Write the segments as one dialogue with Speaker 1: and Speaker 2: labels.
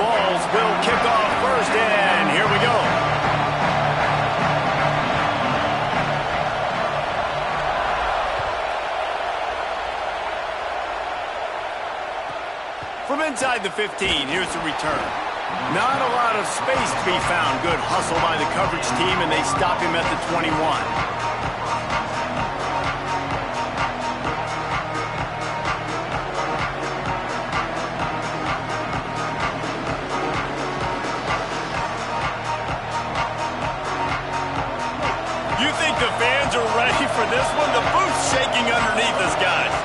Speaker 1: Vols will kick off first, and here we go. From inside the 15, here's the return. Not a lot of space to be found. Good hustle by the coverage team, and they stop him at the 21. You think the fans are ready for this one? The booth's shaking underneath us, guys.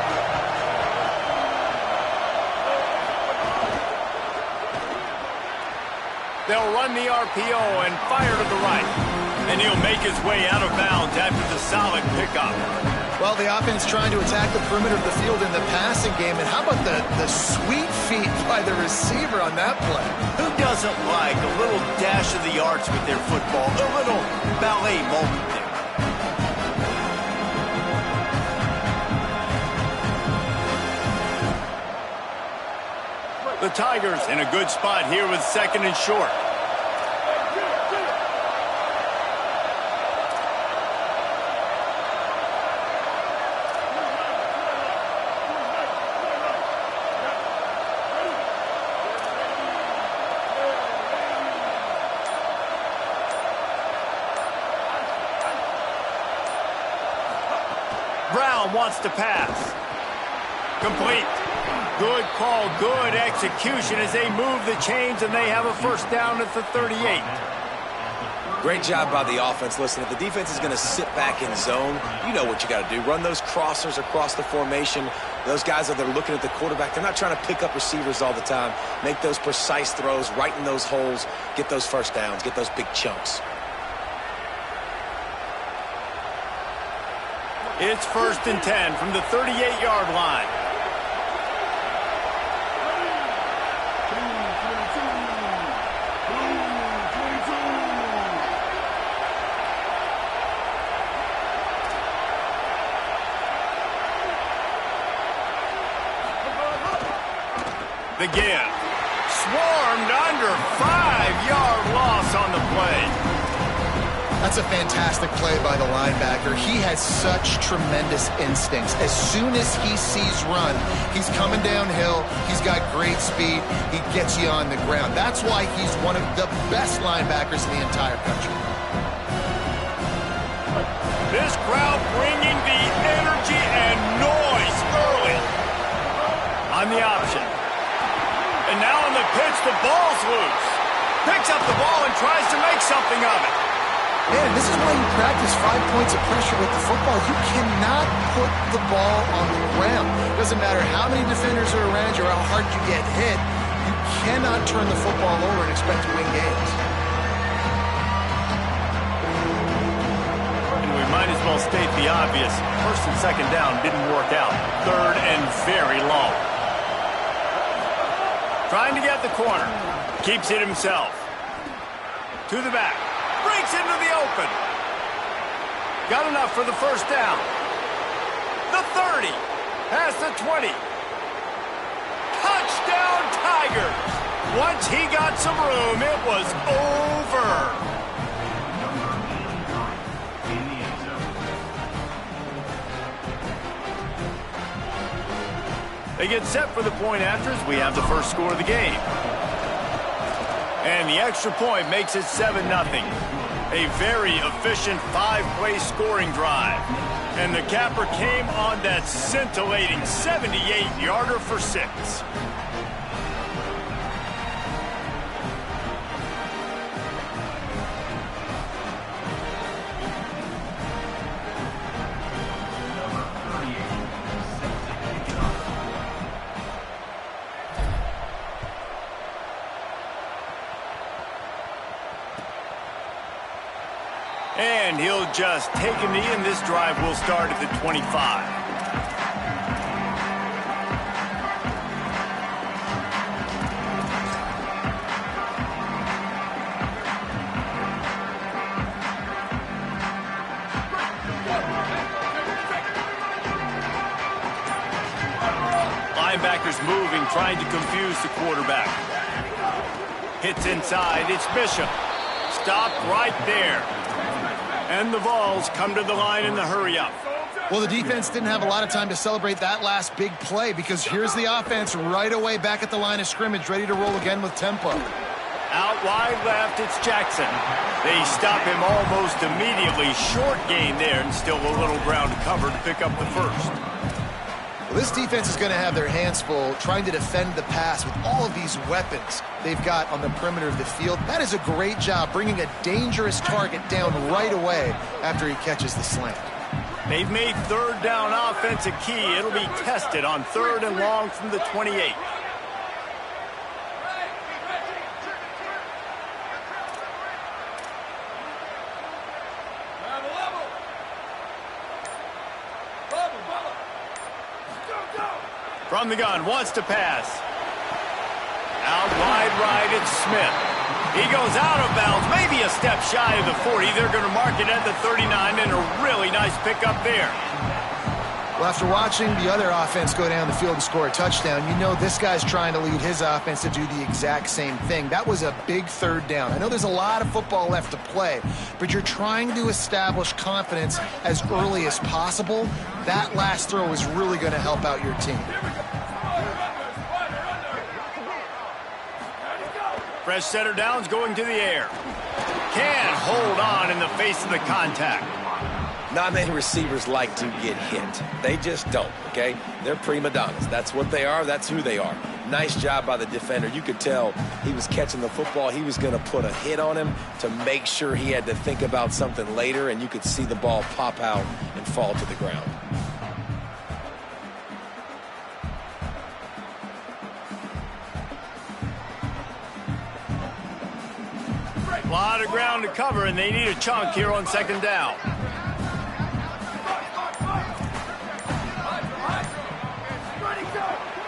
Speaker 1: They'll run the RPO and fire to the right. And he'll make his way out of bounds after the solid pickup.
Speaker 2: Well, the offense trying to attack the perimeter of the field in the passing game. And how about the sweet feet by the receiver on that play?
Speaker 1: Who doesn't like a little dash of the arts with their football? A little ballet moment there. The Tigers in a good spot here with second and short. Brown wants to pass. Complete. Good call, good execution as they move the chains, and they have a first down at the 38.
Speaker 3: Great job by the offense. Listen, if the defense is going to sit back in zone, you know what you got to do. Run those crossers across the formation. Those guys that are looking at the quarterback, they're not trying to pick up receivers all the time. Make those precise throws, right in those holes, get those first downs, get those big chunks.
Speaker 1: It's 1st and 10 from the 38-yard line. The give. Swarmed under, 5-yard loss on the play.
Speaker 2: That's a fantastic play by the linebacker. He has such tremendous instincts. As soon as he sees run, he's coming downhill. He's got great speed. He gets you on the ground. That's why he's one of the best linebackers in the entire country.
Speaker 1: This crowd bringing the energy and noise early. On the option. And now on the pitch, the ball's loose. Picks up the ball and tries to make something of it.
Speaker 2: Man, this is why you practice 5 points of pressure with the football. You cannot put the ball on the ground. Doesn't matter how many defenders are around you or how hard you get hit. You cannot turn the football over and expect to win games.
Speaker 1: And we might as well state the obvious. First and second down didn't work out. Third and very long. Trying to get the corner. Keeps it himself. To the back. Breaks into the open. Got enough for the first down. The 30. Past the 20. Touchdown Tigers. Once he got some room, it was over. They get set for the point after as we have the first score of the game. And the extra point makes it 7-0. A very efficient 5-play scoring drive. And the capper came on that scintillating 78-yarder for 6. And he'll just take a knee, and this drive will start at the 25. Linebackers moving, trying to confuse the quarterback. Hits inside. It's Bishop. Stopped right there. And the Vols come to the line in the hurry-up.
Speaker 2: Well, the defense didn't have a lot of time to celebrate that last big play because here's the offense right away back at the line of scrimmage, ready to roll again with tempo.
Speaker 1: Out wide left, it's Jackson. They stop him almost immediately. Short gain there, and still a little ground to cover to pick up the first.
Speaker 2: Well, this defense is going to have their hands full trying to defend the pass with all of these weapons they've got on the perimeter of the field. That is a great job bringing a dangerous target down right away after he catches the slant.
Speaker 1: They've made third down offense a key. It'll be tested on 3rd and long from the 28. From the gun, wants to pass. Out wide right, it's Smith. He goes out of bounds, maybe a step shy of the 40. They're going to mark it at the 39, and a really nice pickup there.
Speaker 2: Well, after watching the other offense go down the field and score a touchdown, you know this guy's trying to lead his offense to do the exact same thing. That was a big 3rd down. I know there's a lot of football left to play, but you're trying to establish confidence as early as possible. That last throw is really going to help out your team.
Speaker 1: Fresh center downs going to the air. Can't hold on in the face of the contact.
Speaker 3: Not many receivers like to get hit. They just don't, okay? They're prima donnas. That's what they are. That's who they are. Nice job by the defender. You could tell he was catching the football. He was going to put a hit on him to make sure he had to think about something later, and you could see the ball pop out and fall to the ground.
Speaker 1: A lot of ground to cover, and they need a chunk here on 2nd down.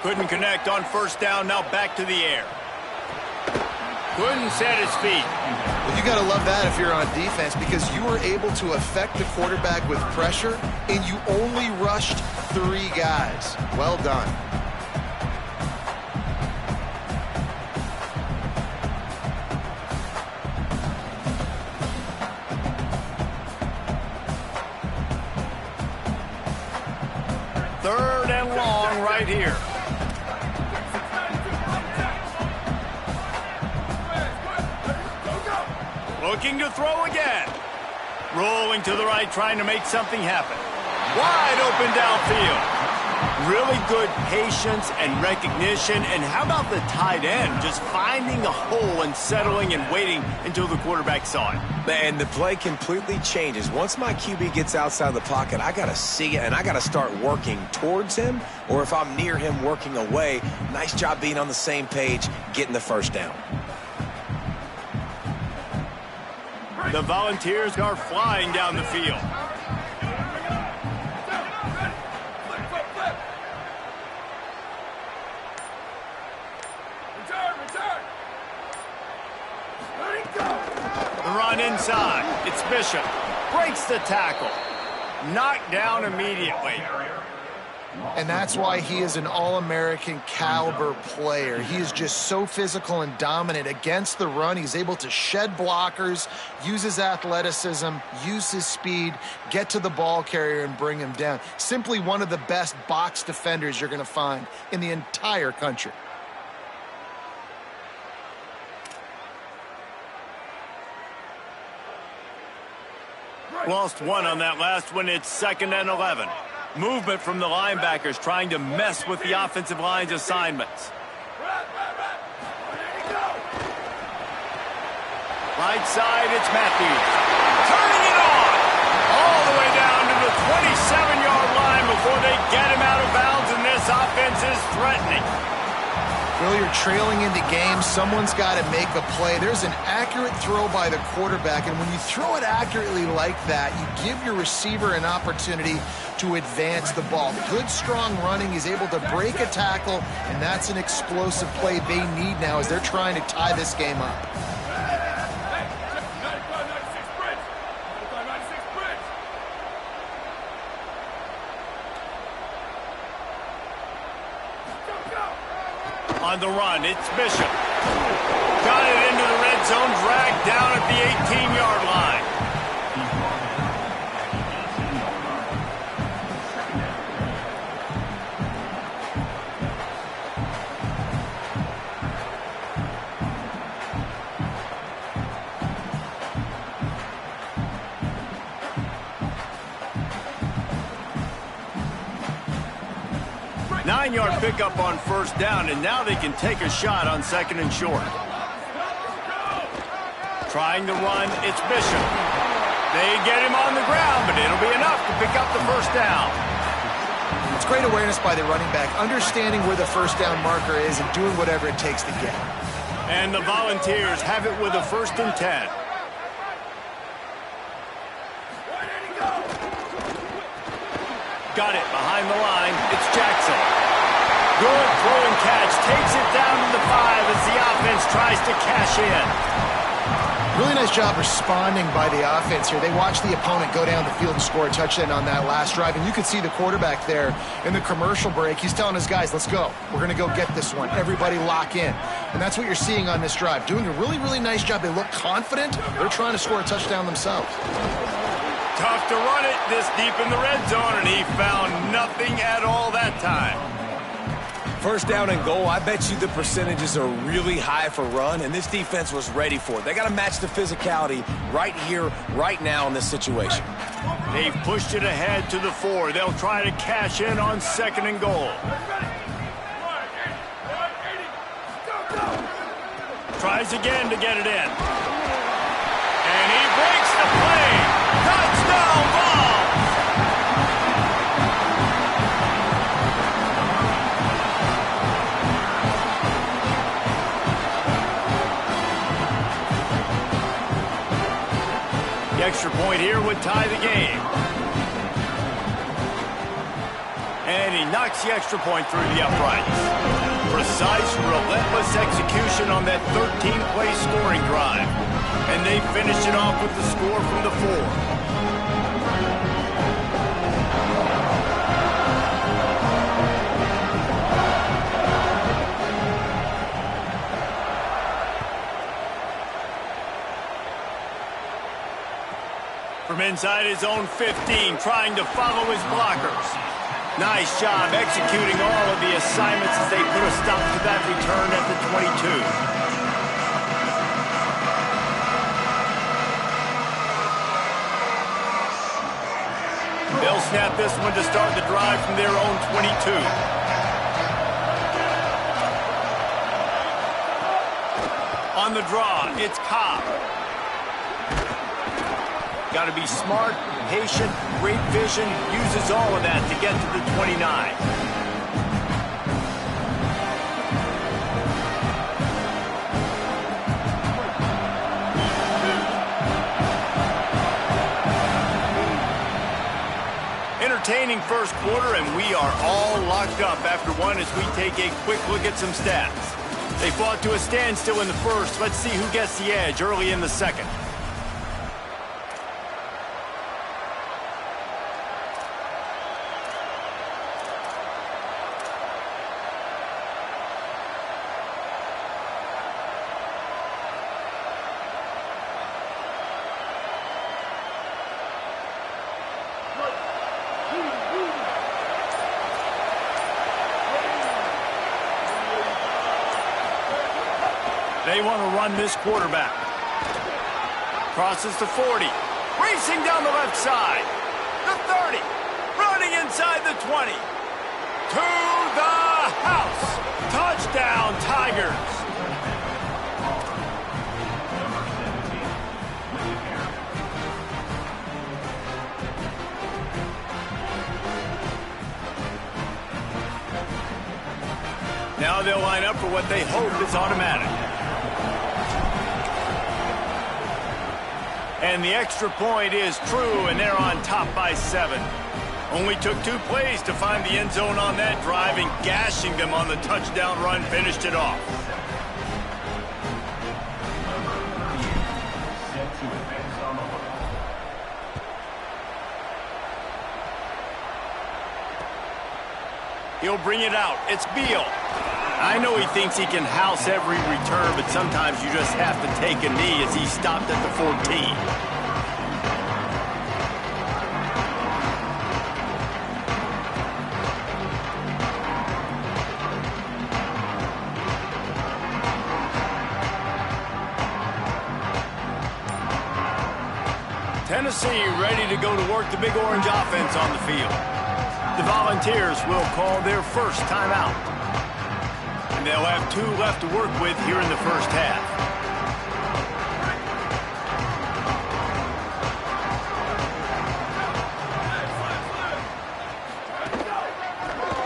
Speaker 1: Couldn't connect on 1st down, now back to the air. Couldn't set his feet.
Speaker 2: Well, you got to love that if you're on defense because you were able to affect the quarterback with pressure, and you only rushed 3 guys. Well done.
Speaker 1: Third and long right here. Looking to throw again. Rolling to the right, trying to make something happen. Wide open downfield. Really good patience and recognition. And how about the tight end? Just finding a hole and settling and waiting until the quarterback saw it.
Speaker 3: Man, the play completely changes. Once my QB gets outside the pocket, I got to see it, and I got to start working towards him, or if I'm near him, working away. Nice job being on the same page, getting the 1st down.
Speaker 1: The Volunteers are flying down the field. The run inside. It's Bishop. Breaks the tackle. Knocked down immediately.
Speaker 2: And that's why he is an All-American caliber player. He is just so physical and dominant against the run. He's able to shed blockers, use his athleticism, use his speed, get to the ball carrier and bring him down. Simply one of the best box defenders you're going to find in the entire country.
Speaker 1: Lost 1 on that last one. It's 2nd and 11. Movement from the linebackers trying to mess with the offensive line's assignments. Right side, it's Matthews. Turning it on. All the way down to the 27-yard line before they get him out of bounds, and this offense is threatening.
Speaker 2: Well, you're trailing into games. Someone's got to make a play. There's an accurate throw by the quarterback, and when you throw it accurately like that, you give your receiver an opportunity to advance the ball. Good, strong running. He's able to break a tackle, and that's an explosive play they need now as they're trying to tie this game up.
Speaker 1: On the run, it's Bishop. Got it into the red zone, dragged down at the 18-yard line. Nine-yard pickup on first down, and now they can take a shot on second and short. Trying to run, it's Bishop. They get him on the ground, but it'll be enough to pick up the first down.
Speaker 2: It's great awareness by the running back, understanding where the first down marker is and doing whatever it takes to get it.
Speaker 1: And the Volunteers have it with a 1st and 10. Got it behind the line. It's Jackson. Good throw and catch. Takes it down to the 5 as the offense tries to cash in.
Speaker 2: Really nice job responding by the offense here. They watched the opponent go down the field and score a touchdown on that last drive. And you could see the quarterback there in the commercial break. He's telling his guys, let's go. We're going to go get this one. Everybody lock in. And that's what you're seeing on this drive. Doing a really, really nice job. They look confident. They're trying to score a touchdown themselves.
Speaker 1: Tough to run it this deep in the red zone, and he found nothing at all that time.
Speaker 3: First down and goal, I bet you the percentages are really high for run, and this defense was ready for it. They got to match the physicality right here, right now in this situation.
Speaker 1: They've pushed it ahead to the 4. They'll try to cash in on second and goal. Tries again to get it in. And he breaks the play. Touchdown ball! The extra point here would tie the game. And he knocks the extra point through the uprights. Precise, relentless execution on that 13-play scoring drive. And they finish it off with the score from the 4. From inside his own 15, trying to follow his blockers. Nice job executing all of the assignments as they put a stop to that return at the 22. They'll snap this one to start the drive from their own 22. On the draw, it's Cobb. Got to be smart, patient, great vision, uses all of that to get to the 29. Entertaining first quarter, and we are all locked up after one as we take a quick look at some stats. They fought to a standstill in the first. Let's see who gets the edge early in the second. They want to run this quarterback. Crosses the 40. Racing down the left side. The 30. Running inside the 20. To the house. Touchdown, Tigers. Now they'll line up for what they hope is automatic. And the extra point is true, and they're on top by 7. Only took 2 plays to find the end zone on that drive, and gashing them on the touchdown run finished it off. He'll bring it out. It's Phill. I know he thinks he can house every return, but sometimes you just have to take a knee as he stopped at the 14. Tennessee ready to go to work the Big Orange offense on the field. The Volunteers will call their first timeout. And they'll have 2 left to work with here in the first half.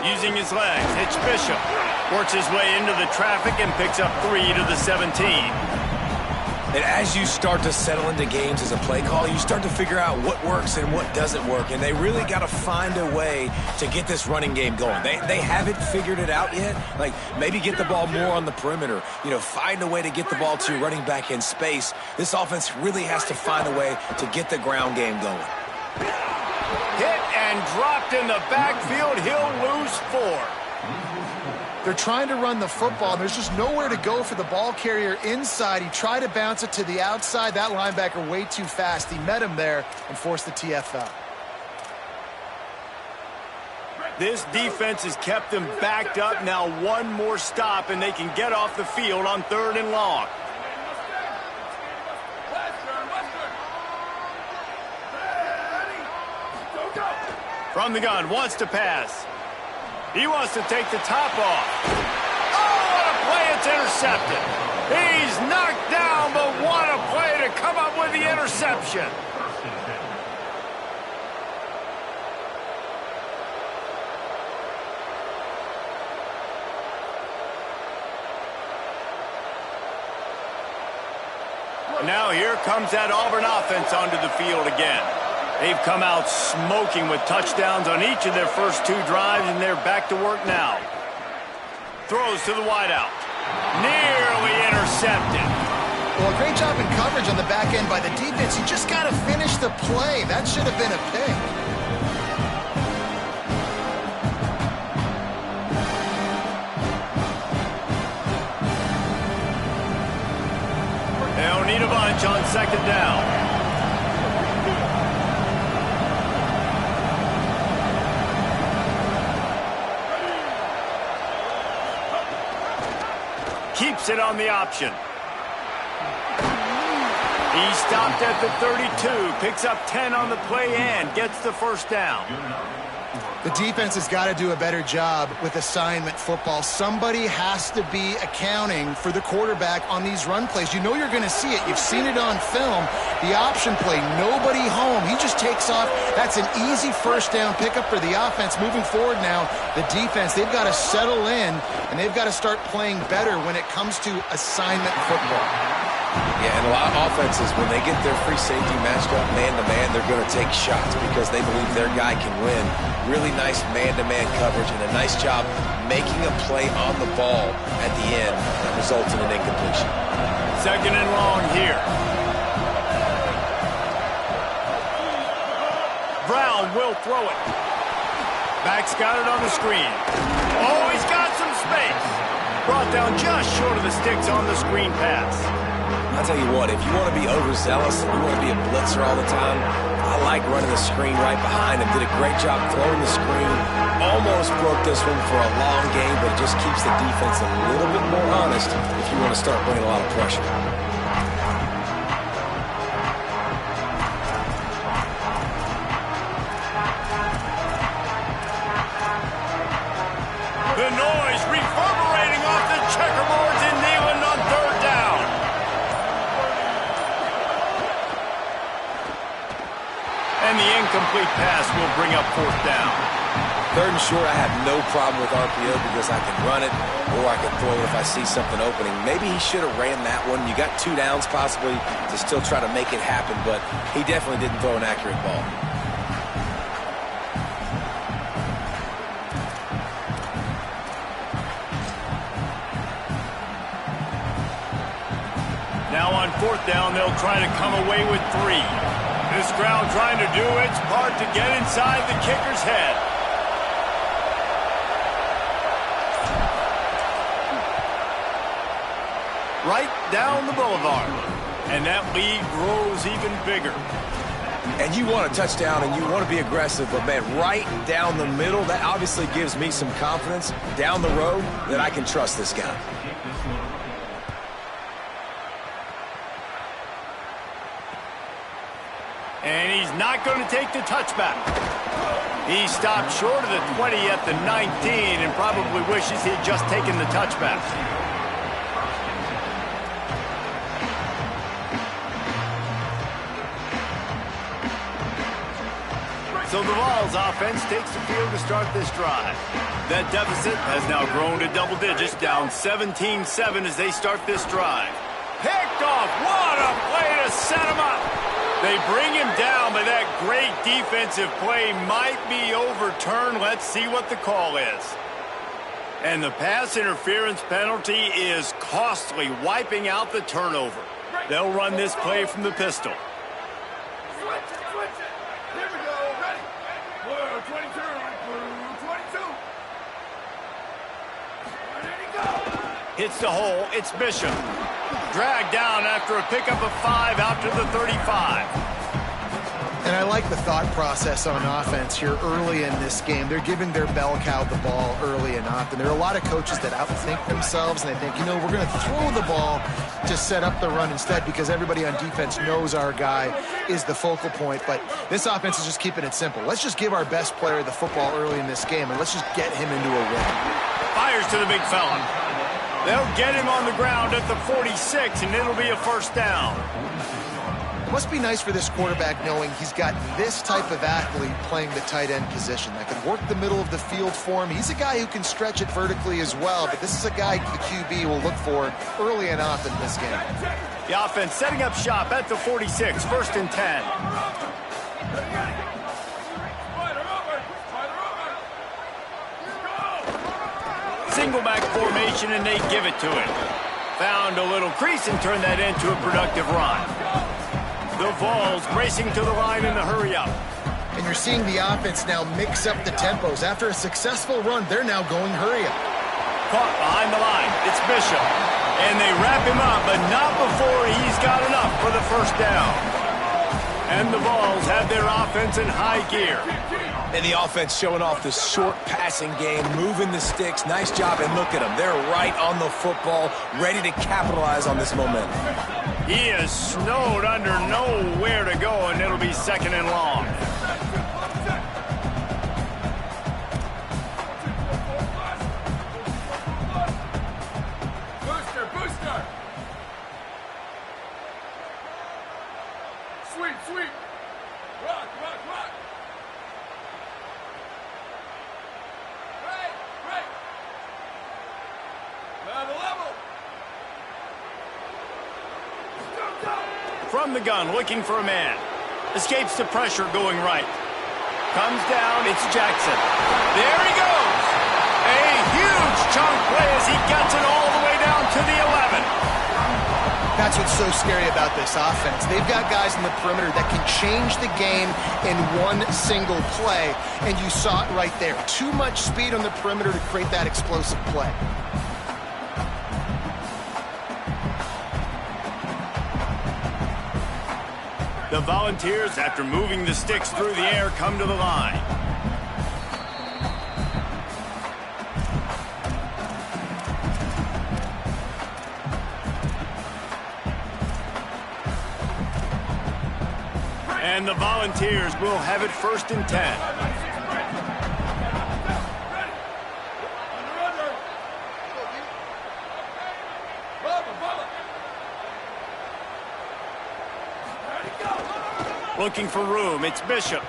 Speaker 1: Using his legs, it's Bishop. Works his way into the traffic and picks up 3 to the 17.
Speaker 3: And as you start to settle into games as a play call, you start to figure out what works and what doesn't work. And they really got to find a way to get this running game going. They haven't figured it out yet. Like, maybe get the ball more on the perimeter. You know, find a way to get the ball to running back in space. This offense really has to find a way to get the ground game going.
Speaker 1: Hit and dropped in the backfield. He'll lose 4.
Speaker 2: They're trying to run the football. There's just nowhere to go for the ball carrier inside. He tried to bounce it to the outside. That linebacker way too fast. He met him there and forced the TFL.
Speaker 1: This defense has them backed up. Now 1 more stop, and they can get off the field on 3rd and long. From the gun, wants to pass. He wants to take the top off. Oh, what a play, it's intercepted. He's knocked down, but what a play to come up with the interception. Now here comes that Auburn offense onto the field again. They've come out smoking with touchdowns on each of their first 2 drives, and they're back to work now. Throws to the wideout. Nearly intercepted.
Speaker 2: Well, a great job in coverage on the back end by the defense. You just got to finish the play. That should have been a pick.
Speaker 1: They'll need a bunch on 2nd down. Keeps it on the option. He stopped at the 32, picks up 10 on the play and gets the first down.
Speaker 2: The defense has got to do a better job with assignment football. Somebody has to be accounting for the quarterback on these run plays. You know you're going to see it. You've seen it on film. The option play, nobody home. He just takes off. That's an easy first down pickup for the offense. Moving forward now, the defense, they've got to settle in, and they've got to start playing better when it comes to assignment football.
Speaker 3: Yeah, and a lot of offenses, when they get their free safety matched up man-to-man, they're going to take shots because they believe their guy can win. Really nice man-to-man coverage and a nice job making a play on the ball at the end that results in an incompletion.
Speaker 1: 2nd and long here. Brown will throw it. Back's got it on the screen. Oh, he's got some space. Brought down just short of the sticks on the screen pass.
Speaker 3: I'll tell you what, if you want to be overzealous and you want to be a blitzer all the time, I like running the screen right behind him. Did a great job throwing the screen. Almost broke this one for a long game, but it just keeps the defense a little bit more honest if you want to start bringing a lot of pressure.
Speaker 1: The noise reverberating off the checkerboards in Neyland on 3rd down. And the incomplete pass will bring up 4th down.
Speaker 3: 3rd and short, I have no problem with RPO because I can run it or I can throw it if I see something opening. Maybe he should have ran that one. You got 2 downs possibly to still try to make it happen, but he definitely didn't throw an accurate ball.
Speaker 1: Now on 4th down, they'll try to come away with 3. This crowd trying to do its part to get inside the kicker's head. right down the boulevard. And that lead grows even bigger.
Speaker 3: And you want a touchdown and you want to be aggressive, but man, right down the middle, that obviously gives me some confidence down the road that I can trust this guy.
Speaker 1: And he's not going to take the touchback. He stopped short of the 20 at the 19 and probably wishes he'd just taken the touchback. So the Vols offense takes the field to start this drive. That deficit has now grown to double digits, down 17-7 as they start this drive. Picked off. What a play to set him up. They bring him down, but that great defensive play might be overturned. Let's see what the call is. And the pass interference penalty is costly, wiping out the turnover. They'll run this play from the pistol. Hits the hole. It's Bishop. Dragged down after a pickup of 5 out to the 35.
Speaker 2: And I like the thought process on offense here early in this game. They're giving their bell cow the ball early and often. There are a lot of coaches that outthink themselves, and they think, you know, we're going to throw the ball to set up the run instead because everybody on defense knows our guy is the focal point. But this offense is just keeping it simple. Let's just give our best player the football early in this game, and let's just get him into a win.
Speaker 1: Fires to the big fella. They'll get him on the ground at the 46, and it'll be a first down.
Speaker 2: It must be nice for this quarterback knowing he's got this type of athlete playing the tight end position that can work the middle of the field for him. He's a guy who can stretch it vertically as well, but this is a guy the QB will look for early and often in this game.
Speaker 1: The offense setting up shop at the 46, 1st and 10. Single back formation, and they give it to him. Found a little crease and turned that into a productive run. The Vols racing to the line in the hurry-up.
Speaker 2: And you're seeing the offense now mix up the tempos. After a successful run, they're now going hurry-up.
Speaker 1: Caught behind the line. It's Bishop. And they wrap him up, but not before he's got enough for the first down. And the Vols have their offense in high gear.
Speaker 3: And the offense showing off the short passing game, moving the sticks. Nice job, and look at them. They're right on the football, ready to capitalize on this momentum.
Speaker 1: He is snowed under nowhere to go, and it'll be 2nd and long.
Speaker 4: Booster! Sweep! Rock! Right! The level!
Speaker 1: From the gun, looking for a man. Escapes the pressure going right. Comes down, it's Jackson. There he goes! A huge chunk play as he gets it all the way down to the 11.
Speaker 2: That's what's so scary about this offense. They've got guys in the perimeter that can change the game in one single play, and you saw it right there. Too much speed on the perimeter to create that explosive play.
Speaker 1: The Volunteers, after moving the sticks through the air, come to the line. And the Volunteers will have it 1st and 10. Looking for room, it's Bishop.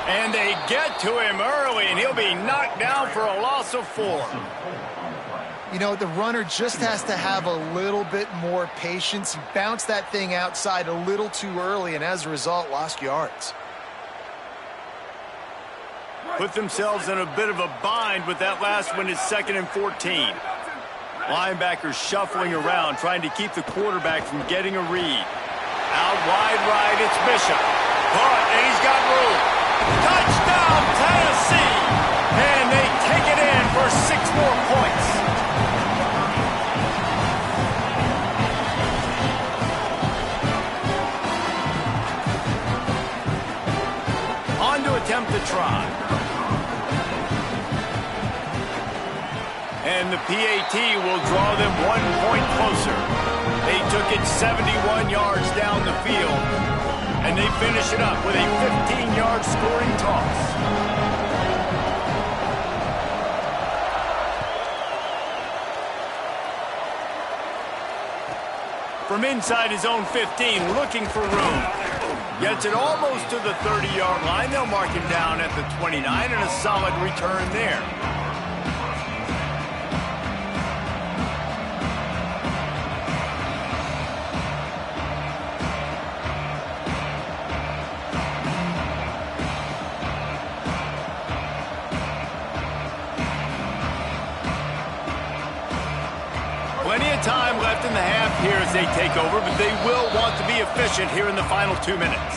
Speaker 1: And they get to him early, and he'll be knocked down for a loss of 4.
Speaker 2: You know, the runner just has to have a little bit more patience. He bounced that thing outside a little too early, and as a result, lost yards.
Speaker 1: Put themselves in a bit of a bind with that last one is 2nd and 14. Linebackers shuffling around, trying to keep the quarterback from getting a read. Out wide right, it's Bishop. Caught, and he's got room. Touchdown, Tennessee! And they take it in for 6 more points. And the PAT will draw them 1 point closer. They took it 71 yards down the field, and they finish it up with a 15-yard scoring toss. From inside his own 15, looking for room. Gets it almost to the 30-yard line. They'll mark him down at the 29, and a solid return there. Plenty of time left in the half here as they take over, but they will want to be efficient here in the final 2 minutes.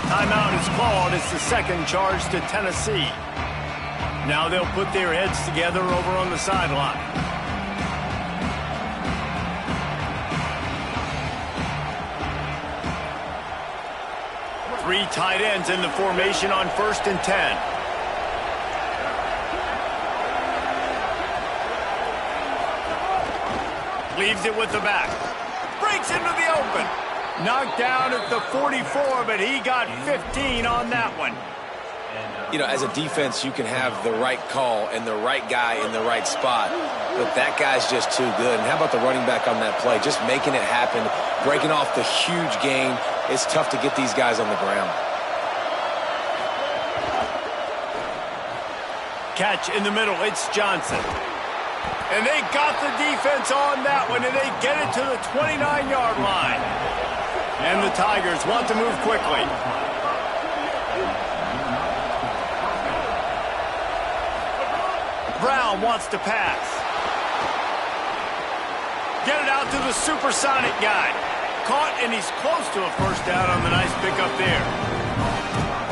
Speaker 1: Timeout is called. It's the second charge to Tennessee. Now they'll put their heads together over on the sideline. Three tight ends in the formation on 1st and 10. Leaves it with the back. Breaks into the open. Knocked down at the 44, but he got 15 on that one.
Speaker 3: You know, as a defense, you can have the right call and the right guy in the right spot, but that guy's just too good. And how about the running back on that play? Just making it happen, breaking off the huge gain. It's tough to get these guys on the ground.
Speaker 1: Catch in the middle. It's Johnson. And they got the defense on that one, and they get it to the 29-yard line. And the Tigers want to move quickly. Brown wants to pass. Get it out to the supersonic guy. Caught, and he's close to a first down on the nice pickup there.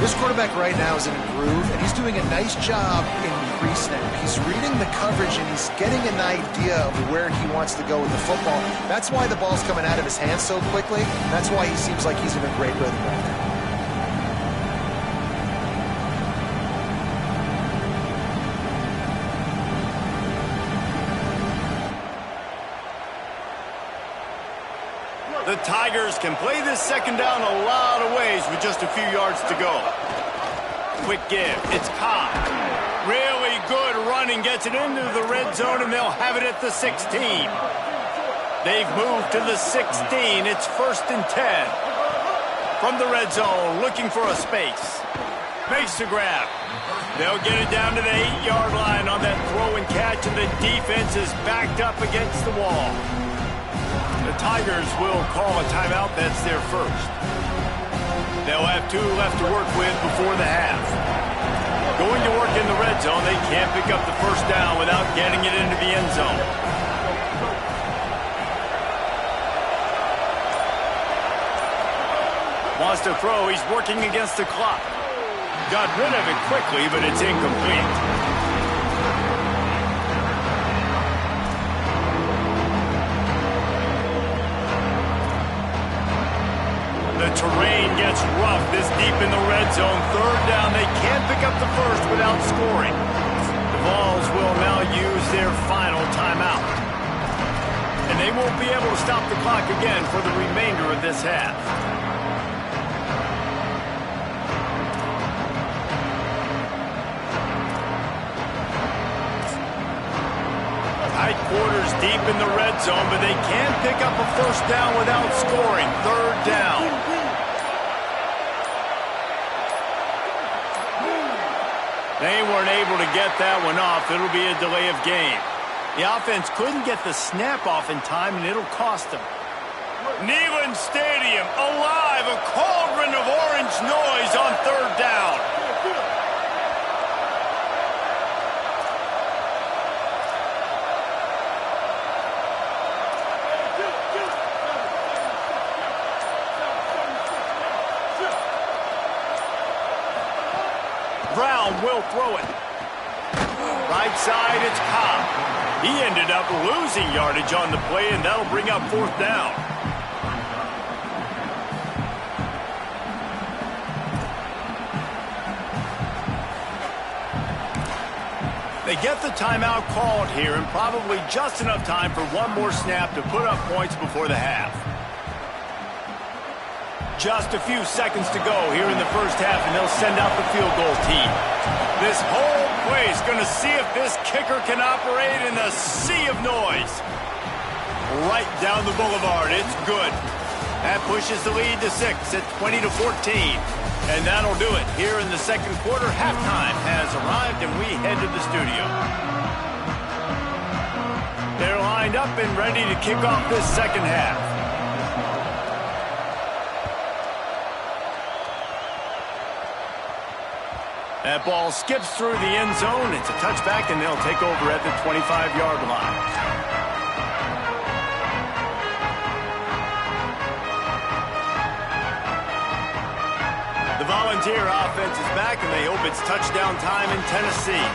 Speaker 2: This quarterback right now is in a groove, and he's doing a nice job in pre-snap. He's reading the coverage, and he's getting an idea of where he wants to go with the football. That's why the ball's coming out of his hands so quickly. That's why he seems like he's in a great rhythm right now.
Speaker 1: The Tigers can play this second down a lot of ways with just a few yards to go. Quick give. It's Cobb. Really good running. Gets it into the red zone, and they'll have it at the 16. They've moved to the 16. It's 1st and 10. From the red zone, looking for a space. Makes the grab. They'll get it down to the 8-yard line on that throw and catch, and the defense is backed up against the wall. The Tigers will call a timeout. That's their first. They'll have 2 left to work with before the half. Going to work in the red zone, they can't pick up the first down without getting it into the end zone. Wants to throw. He's working against the clock. Got rid of it quickly, but it's incomplete. The terrain gets rough this deep in the red zone. 3rd down. They can't pick up the first without scoring. The Vols will now use their final timeout. And they won't be able to stop the clock again for the remainder of this half. Tight quarters deep in the red zone, but they can't pick up a first down without scoring. 3rd down. They weren't able to get that one off. It'll be a delay of game. The offense couldn't get the snap off in time, and it'll cost them. Neyland Stadium, alive, a cauldron of orange noise on 3rd down. Brown will throw it. Right side, it's Cobb. He ended up losing yardage on the play, and that'll bring up 4th down. They get the timeout called here, and probably just enough time for one more snap to put up points before the half. Just a few seconds to go here in the first half, and they'll send out the field goal team. This whole place going to see if this kicker can operate in a sea of noise. Right down the boulevard. It's good. That pushes the lead to 6 at 20-14. And that'll do it. Here in the second quarter, halftime has arrived, and we head to the studio. They're lined up and ready to kick off this second half. That ball skips through the end zone. It's a touchback, and they'll take over at the 25-yard line. The Volunteer offense is back, and they hope it's touchdown time in Tennessee.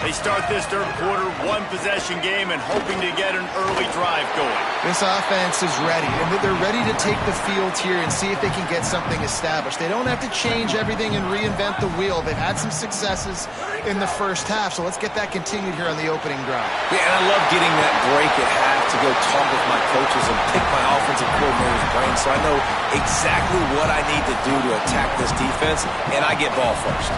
Speaker 1: They start this third quarter, one-possession game, and hoping to get an early drive going.
Speaker 2: This offense is ready, and they're ready to take the field here and see if they can get something established. They don't have to change everything and reinvent the wheel. They've had some successes in the first half, so let's get that continued here on the opening drive.
Speaker 3: Yeah, and I love getting that break at half to go talk with my coaches and pick my offensive coordinator's brain, so I know exactly what I need to do to attack this defense, and I get ball first.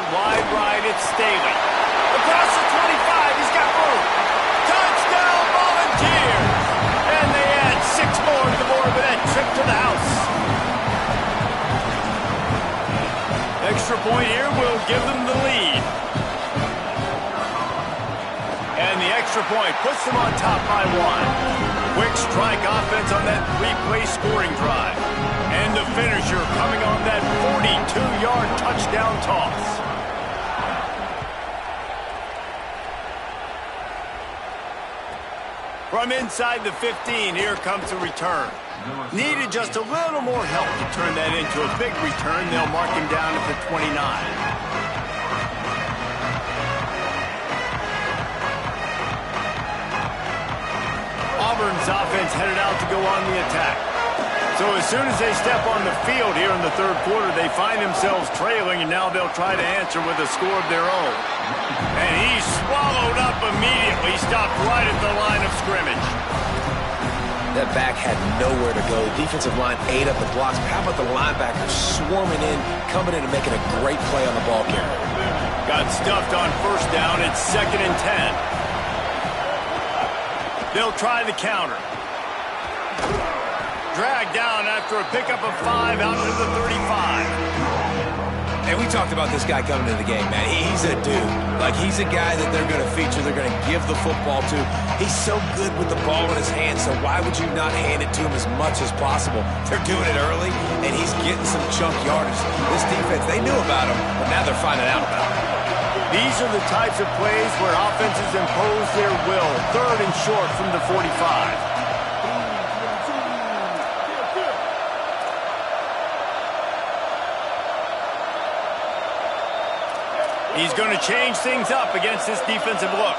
Speaker 1: Wide right, it's Staley. Across the 25, he's got room. Touchdown, Volunteers! And they add 6 more to the board with that trip to the house. Extra point here will give them the lead. And the extra point puts them on top by 1. Quick strike offense on that 3-play scoring drive. And the finisher coming on that 42-yard touchdown toss. From inside the 15, here comes the return. Needed just a little more help to turn that into a big return. They'll mark him down at the 29. Auburn's offense headed out to go on the attack. So as soon as they step on the field here in the third quarter, they find themselves trailing, and now they'll try to answer with a score of their own. And he's swallowed up immediately, stopped right at the line of scrimmage.
Speaker 3: That back had nowhere to go. The defensive line ate up the blocks. How about the linebackers swarming in, coming in and making a great play on the ball carrier?
Speaker 1: Got stuffed on first down. It's 2nd and 10. They'll try the counter. Dragged down after a pickup of 5 out to the 35.
Speaker 3: And we talked about this guy coming into the game, man. He's a dude. Like, he's a guy that they're going to feature, they're going to give the football to. He's so good with the ball in his hands, so why would you not hand it to him as much as possible? They're doing it early, and he's getting some chunk yardage. This defense, they knew about him, but now they're finding out about him.
Speaker 1: These are the types of plays where offenses impose their will. 3rd and short from the 45. He's going to change things up against this defensive look.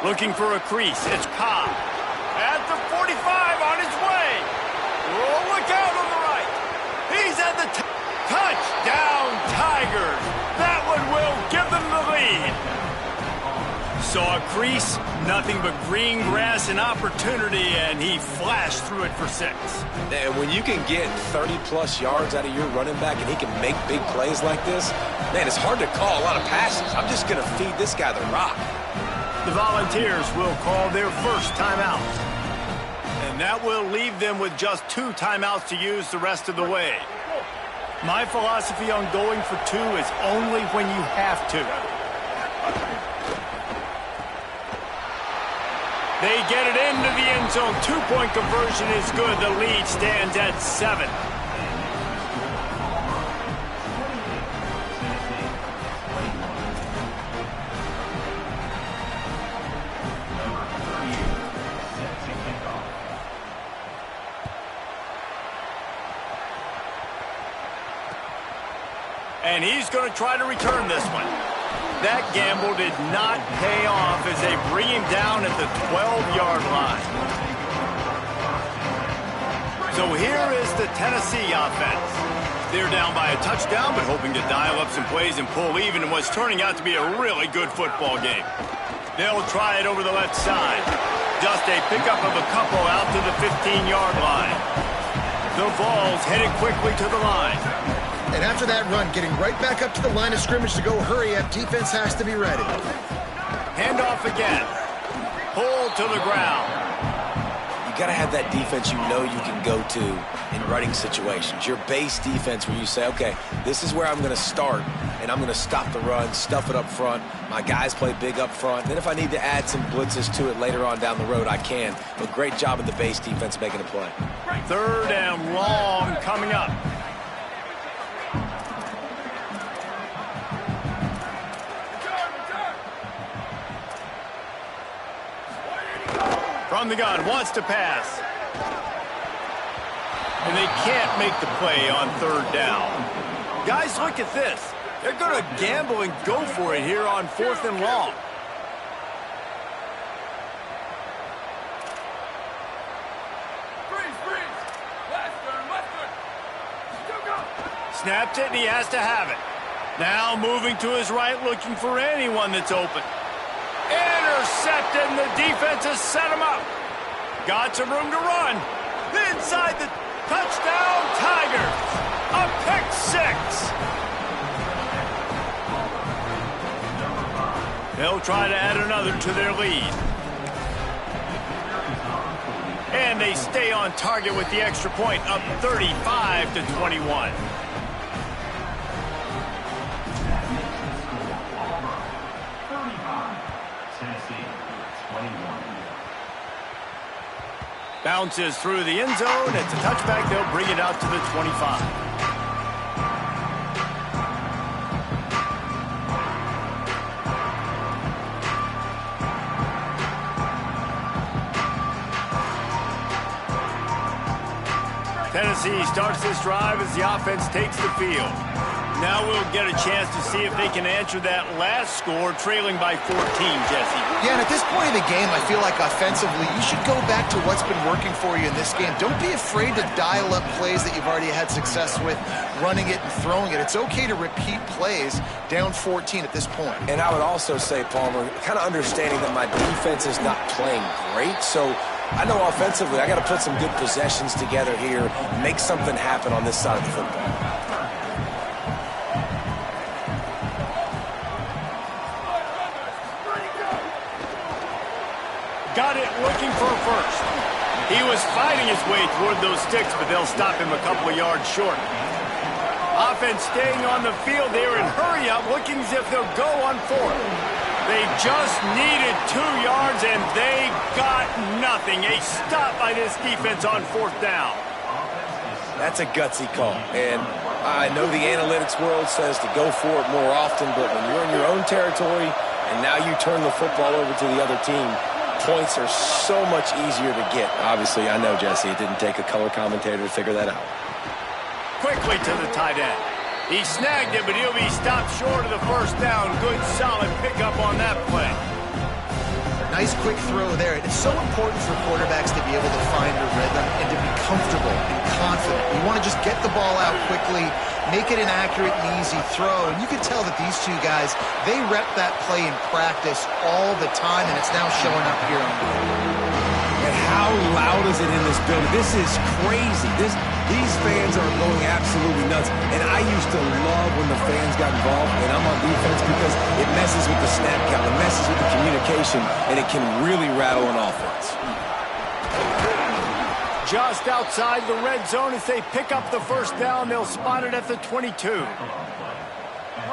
Speaker 1: Looking for a crease. It's Cobb. At the 45 on his way. Oh, look out on the right. He's at the touchdown Tigers. That one will give them the lead. Saw a crease, nothing but green grass and opportunity, and he flashed through it for 6.
Speaker 3: And when you can get 30-plus yards out of your running back and he can make big plays like this, man, it's hard to call a lot of passes. I'm just going to feed this guy the rock.
Speaker 1: The Volunteers will call their first timeout. And that will leave them with just 2 timeouts to use the rest of the way. My philosophy on going for 2 is only when you have to. They get it into the end zone. 2-point conversion is good. The lead stands at 7. And he's going to try to return this one. That gamble did not pay off as they bring him down at the 12-yard line. So here is the Tennessee offense. They're down by a touchdown, but hoping to dial up some plays and pull even in what's turning out to be a really good football game. They'll try it over the left side. Just a pickup of a couple out to the 15-yard line. The ball's headed quickly to the line.
Speaker 2: And after that run, getting right back up to the line of scrimmage to go hurry up, defense has to be ready.
Speaker 1: Handoff again. Pull to the ground.
Speaker 3: You got to have that defense you know you can go to in running situations. Your base defense where you say, okay, this is where I'm going to start, and I'm going to stop the run, stuff it up front. My guys play big up front. Then if I need to add some blitzes to it later on down the road, I can. But great job of the base defense making a play.
Speaker 1: 3rd and long coming up. From the gun, wants to pass. And they can't make the play on 3rd down. Guys, look at this. They're going to gamble and go for it here on 4th and long.
Speaker 4: Freeze! Lester! Still go!
Speaker 1: Snapped it, and he has to have it. Now moving to his right, looking for anyone that's open. Intercepted, and the defense has set him up. Got some room to run. Inside the touchdown, Tigers. A pick 6. They'll try to add another to their lead. And they stay on target with the extra point, up 35-21. Bounces through the end zone. It's a touchback. They'll bring it out to the 25. Tennessee starts this drive as the offense takes the field. Now we'll get a chance to see if they can answer that last score, trailing by 14, Jesse.
Speaker 2: Yeah, and at this point in the game, I feel like offensively, you should go back to what's been working for you in this game. Don't be afraid to dial up plays that you've already had success with, running it and throwing it. It's okay to repeat plays down 14 at this point.
Speaker 3: And I would also say, Palmer, kind of understanding that my defense is not playing great, so I know offensively I got to put some good possessions together here, make something happen on this side of the football.
Speaker 1: Got it looking for a first. He was fighting his way toward those sticks, but they'll stop him a couple of yards short. Offense staying on the field. They were in hurry up, looking as if they'll go on 4th. They just needed 2 yards, and they got nothing. A stop by this defense on 4th down.
Speaker 3: That's a gutsy call. And I know the analytics world says to go for it more often, but when you're in your own territory and now you turn the football over to the other team, points are so much easier to get. Obviously, I know, Jesse, it didn't take a color commentator to figure that out.
Speaker 1: Quickly to the tight end. He snagged it, but he'll be stopped short of the 1st down. Good, solid pickup on that play.
Speaker 2: Nice quick throw there. It's so important for quarterbacks to be able to find a rhythm and to be comfortable and confident. You want to just get the ball out quickly, make it an accurate and easy throw. And you can tell that these two guys, they rep that play in practice all the time, and it's now showing up here on the field.
Speaker 3: And how loud is it in this building? This is crazy. These fans are going absolutely nuts. And I used to love when the fans got involved, and I'm on defense because it messes with the snap count, it messes with the communication, and it can really rattle an offense.
Speaker 1: Just outside the red zone as they pick up the 1st down. They'll spot it at the 22.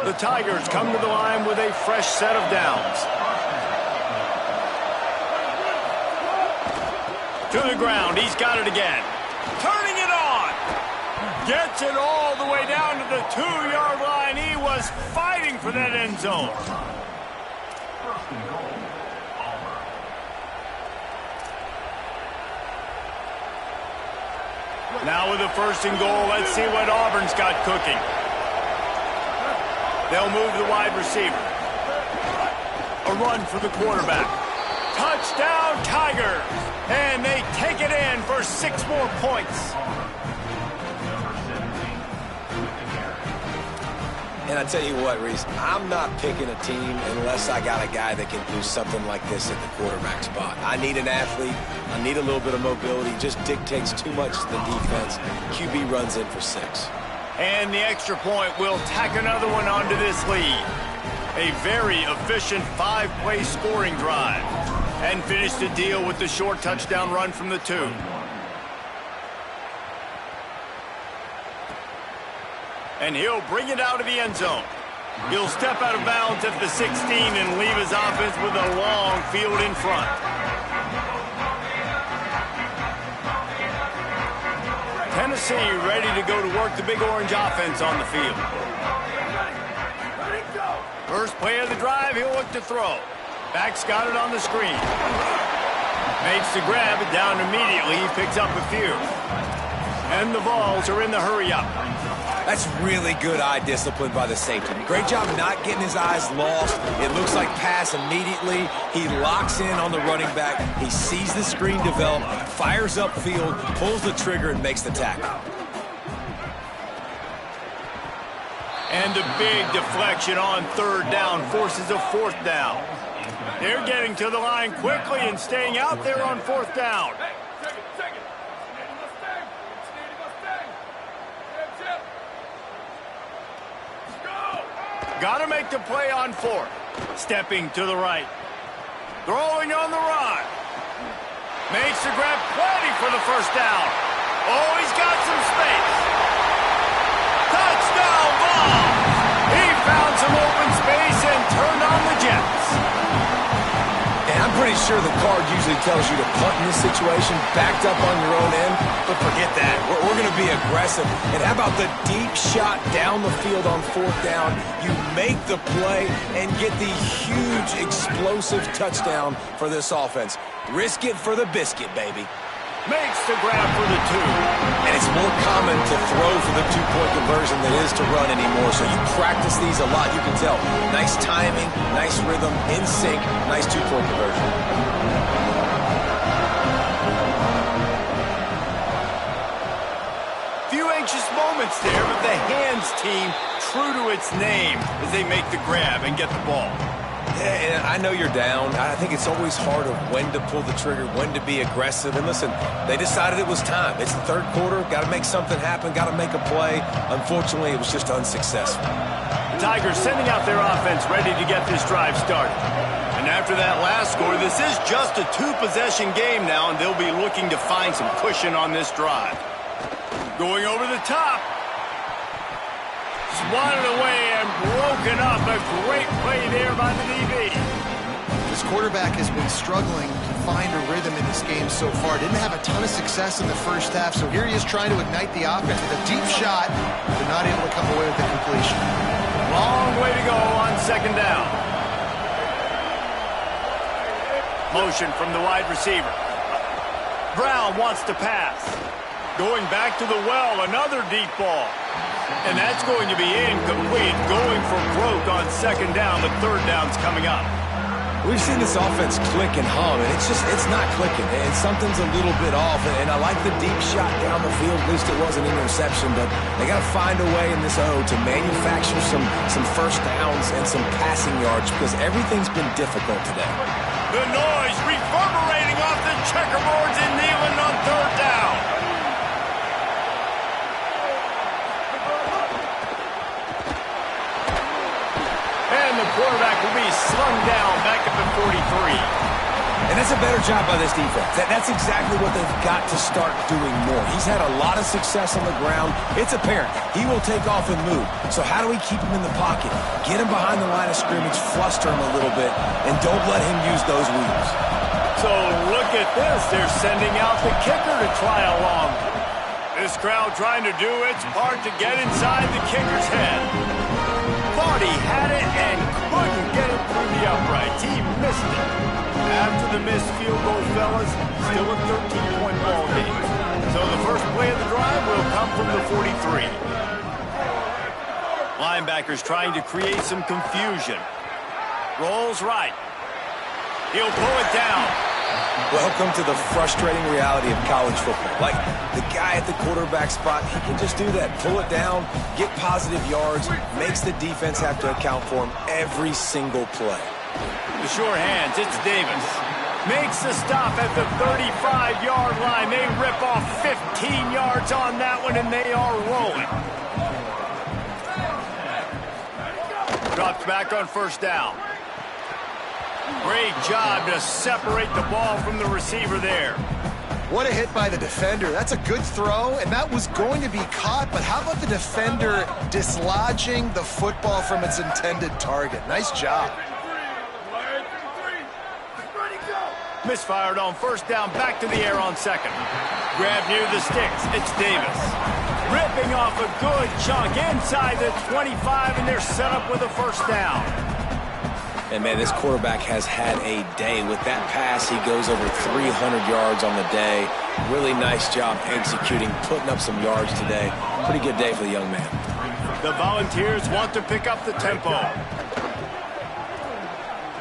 Speaker 1: The Tigers come to the line with a fresh set of downs. To the ground. He's got it again. Turning it on. Gets it all the way down to the 2-yard line. He was fighting for that end zone. Now with the 1st and goal, let's see what Auburn's got cooking. They'll move to the wide receiver. A run for the quarterback. Touchdown, Tigers! And they take it in for 6 more points.
Speaker 3: And I tell you what, Reese, I'm not picking a team unless I got a guy that can do something like this at the quarterback spot. I need an athlete. I need a little bit of mobility. Just dictates too much to the defense. QB runs in for 6.
Speaker 1: And the extra point will tack another one onto this lead. A very efficient 5-play scoring drive. And finish the deal with the short touchdown run from the 2. And he'll bring it out of the end zone. He'll step out of bounds at the 16 and leave his offense with a long field in front. Tennessee ready to go to work the Big Orange offense on the field. First play of the drive, he'll look to throw. Back's got it on the screen. Makes the grab, down immediately. He picks up a few. And the Vols are in the hurry-up.
Speaker 3: That's really good eye discipline by the safety. Great job not getting his eyes lost. It looks like pass immediately. He locks in on the running back. He sees the screen develop, fires upfield, pulls the trigger, and makes the tackle.
Speaker 1: And a big deflection on 3rd down forces a 4th down. They're getting to the line quickly and staying out there on 4th down. Got to make the play on 4th. Stepping to the right. Throwing on the run. Makes the grab, plenty for the 1st down. Oh, he's got some space. Touchdown, Vols! He found some open space and turned on the Jets.
Speaker 3: And I'm pretty sure the card usually tells you to punt in this situation, backed up on your own end, but forget that. We're going to be aggressive. And how about the deep shot down the field on 4th down? You make the play and get the huge explosive touchdown for this offense. Risk it for the biscuit, baby.
Speaker 1: Makes the grab for the 2.
Speaker 3: And it's more common to throw for the 2-point conversion than it is to run anymore. So you practice these a lot, you can tell. Nice timing, nice rhythm, in sync, nice 2-point conversion.
Speaker 1: Few anxious moments there, but the hands team true to its name as they make the grab and get the ball.
Speaker 3: Yeah, and I know you're down. I think it's always hard of when to pull the trigger, when to be aggressive. And listen, they decided it was time. It's the 3rd quarter. Got to make something happen. Got to make a play. Unfortunately, it was just unsuccessful.
Speaker 1: The Tigers sending out their offense ready to get this drive started. And after that last score, this is just a 2-possession game now, and they'll be looking to find some cushion on this drive. Going over the top. Swatted away and broken up. A great play there by the DB.
Speaker 2: This quarterback has been struggling to find a rhythm in this game so far. Didn't have a ton of success in the 1st half, so here he is trying to ignite the offense with a deep shot, but not able to come away with the completion.
Speaker 1: Long way to go on 2nd down. Motion from the wide receiver. Brown wants to pass. Going back to the well, another deep ball. And that's going to be incomplete. Going for broke on 2nd down, but 3rd down's coming up.
Speaker 3: We've seen this offense click and hum, and it's not clicking. And something's a little bit off. And I like the deep shot down the field. At least it was an interception, but they got to find a way in this O to manufacture some 1st downs and some passing yards because everything's been difficult today.
Speaker 1: The noise reverberating off the checkerboards in Neyland on 3rd down. And the quarterback will be slung down back up at 43.
Speaker 3: And that's a better job by this defense. That's exactly what they've got to start doing more. He's had a lot of success on the ground. It's apparent. He will take off and move. So how do we keep him in the pocket? Get him behind the line of scrimmage, fluster him a little bit, and don't let him use those wheels.
Speaker 1: So look at this. They're sending out the kicker to try along. This crowd trying to do its part to get inside the kicker's head. Thought he had it and couldn't get it through the uprights. He missed it. After the missed field goal, fellas, still a 13-point ball game. So the first play of the drive will come from the 43. Linebacker's trying to create some confusion. Rolls right. He'll pull it down.
Speaker 3: Welcome to the frustrating reality of college football. Like, the guy at the quarterback spot, he can just do that. Pull it down, get positive yards, makes the defense have to account for him every single play.
Speaker 1: The sure hands, it's Davis. Makes the stop at the 35-yard line. They rip off 15 yards on that one, and they are rolling. Drops back on first down. Great job to separate the ball from the receiver there.
Speaker 2: What a hit by the defender. That's a good throw, and that was going to be caught, but how about the defender dislodging the football from its intended target? Nice job.
Speaker 1: Misfired on first down, back to the air on second. Grab near the sticks, it's Davis. Ripping off a good chunk inside the 25, and they're set up with a first down.
Speaker 3: And, man, this quarterback has had a day. With that pass, he goes over 300 yards on the day. Really nice job executing, putting up some yards today. Pretty good day for the young man.
Speaker 1: The Volunteers want to pick up the tempo.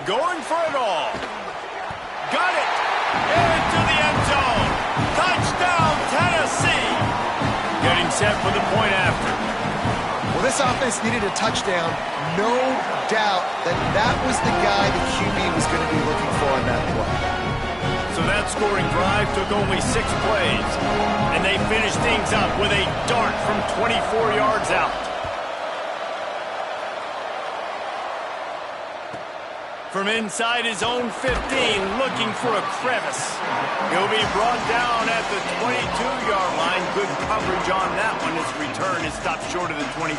Speaker 1: Going for it all. Got it! Into the end zone! Touchdown, Tennessee! Getting set for the point after.
Speaker 2: Well, this offense needed a touchdown. No doubt that was the guy the QB was going to be looking for on that play.
Speaker 1: So that scoring drive took only 6 plays, and they finished things up with a dart from 24 yards out. From inside his own 15, looking for a crevice. He'll be brought down at the 22-yard line. Good coverage on that one. His return is stopped short of the 25.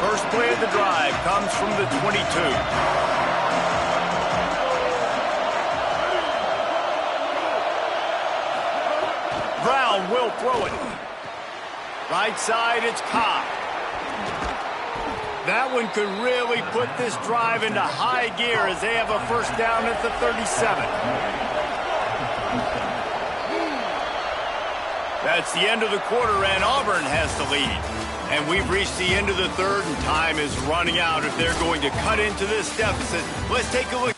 Speaker 1: First play of the drive comes from the 22. Brown will throw it. Right side, it's Cobb. That one could really put this drive into high gear as they have a first down at the 37. That's the end of the quarter, and Auburn has the lead. And we've reached the end of the third, and time is running out if they're going to cut into this deficit. Let's take a look.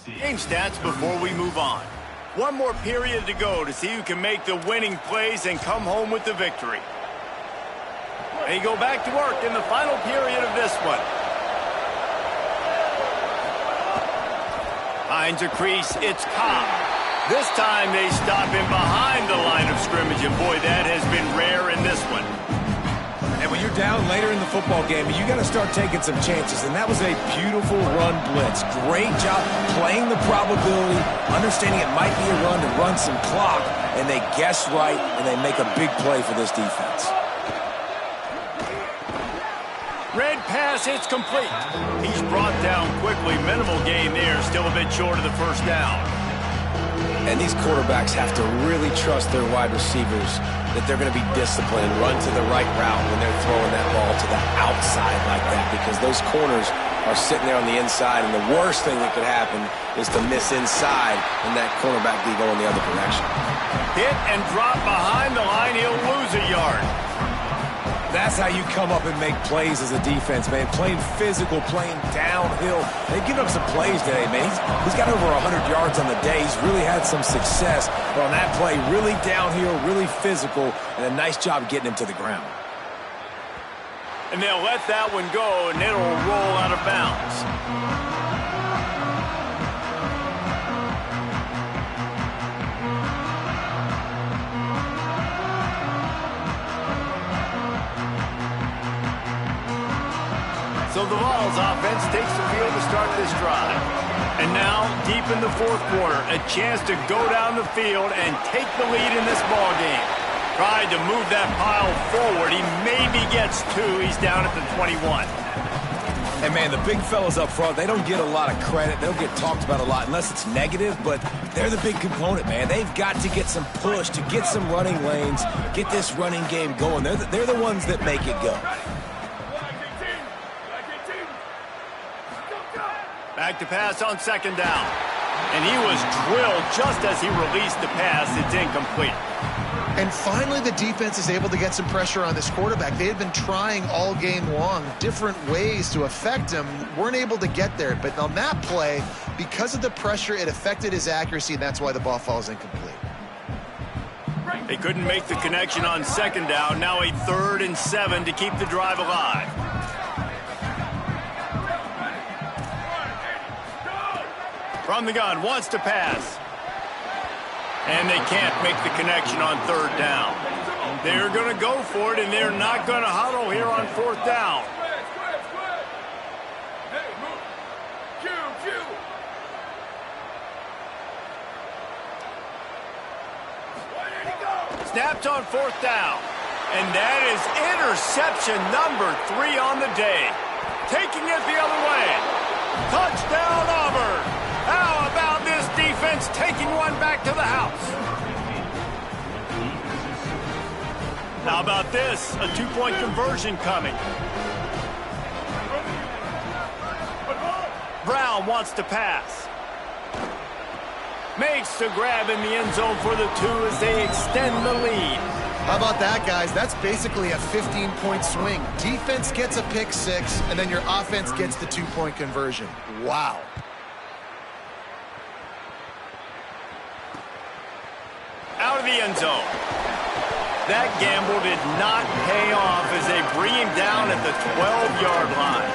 Speaker 1: Game stats before we move on. One more period to go to see who can make the winning plays and come home with the victory. They go back to work in the final period of this one. Finds a crease, it's Cobb. This time they stop him behind the line of scrimmage, and boy, that has been rare in this one.
Speaker 3: And when you're down later in the football game, you got to start taking some chances, and that was a beautiful run blitz. Great job playing the probability, understanding it might be a run to run some clock, and they guess right, and they make a big play for this defense.
Speaker 1: Red pass, it's complete. He's brought down quickly. Minimal gain there, still a bit short of the first down.
Speaker 3: And these quarterbacks have to really trust their wide receivers that they're going to be disciplined and run to the right route when they're throwing that ball to the outside like that, because those corners are sitting there on the inside, and the worst thing that could happen is to miss inside and that cornerback be going the other direction.
Speaker 1: Hit and drop behind the line, he'll lose a yard.
Speaker 3: That's how you come up and make plays as a defense, man. Playing physical, playing downhill. They've given up some plays today, man. He's got over 100 yards on the day. He's really had some success. But on that play, really downhill, really physical, and a nice job getting him to the ground.
Speaker 1: And they'll let that one go, and it'll roll out of bounds. So the Vols offense takes the field to start this drive. And now, deep in the fourth quarter, a chance to go down the field and take the lead in this ball game. Tried to move that pile forward. He maybe gets two. He's down at the 21.
Speaker 3: And, man, the big fellas up front, they don't get a lot of credit. They don't get talked about a lot unless it's negative, but they're the big component, man. They've got to get some push, to get some running lanes, get this running game going. They're the ones that make it go.
Speaker 1: Back to pass on second down. And he was drilled just as he released the pass. It's incomplete.
Speaker 2: And finally, the defense is able to get some pressure on this quarterback. They had been trying all game long different ways to affect him. Weren't able to get there. But on that play, because of the pressure, it affected his accuracy, and that's why the ball falls incomplete.
Speaker 1: They couldn't make the connection on second down. Now a 3rd and 7 to keep the drive alive. From the gun, wants to pass. And they can't make the connection on 3rd down. They're going to go for it, and they're not going to huddle here on 4th down. Snapped on 4th down. And that is interception number 3 on the day. Taking it the other way. Touchdown, Auburn. How about this defense taking one back to the house? How about this? A 2-point conversion coming. Brown wants to pass. Makes the grab in the end zone for the 2 as they extend the lead.
Speaker 2: How about that, guys? That's basically a 15-point swing. Defense gets a pick 6, and then your offense gets the 2-point conversion. Wow.
Speaker 1: Out of the end zone. That gamble did not pay off as they bring him down at the 12-yard line.